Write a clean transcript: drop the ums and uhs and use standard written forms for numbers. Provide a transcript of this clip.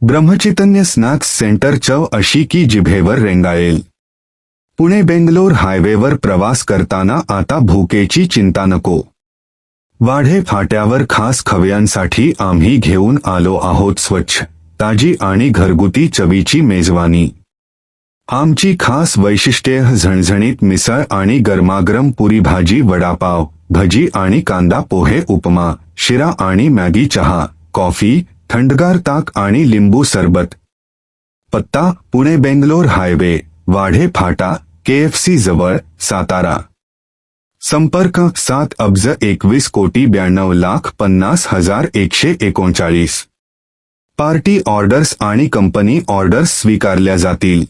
Brahmachaitanya snacks centre, चव अशी की जिभेवर रेंगाळेल. पुणे बेंगलोर हायवेवर प्रवास करताना आता भुकेची चिंता नको. वाढे फाट्यावर खास खवय्यांसाठी आम्ही घेऊन आलो आहोत स्वच्छ, ताजी आणि घरगुती चवीची मेजवानी. आमची खास वैशिष्ट्ये: झणझणीत मिसळ आणि गरमागरम पुरी भाजी, वडापाव, भजी आणि कांदा पोहे, उपमा, शिरा आणि मॅगी, चहा, कॉफी, थंडगार ताक आणि लिंबू सरबत. पत्ता: पुणे बेंगलोर हायवे, वाढे फाटा, KFC जवळ, सातारा. संपर्क: 7,21,92,50,139. पार्टी ऑर्डर्स आणि कंपनी ऑर्डर्स स्वीकारल्या जातील.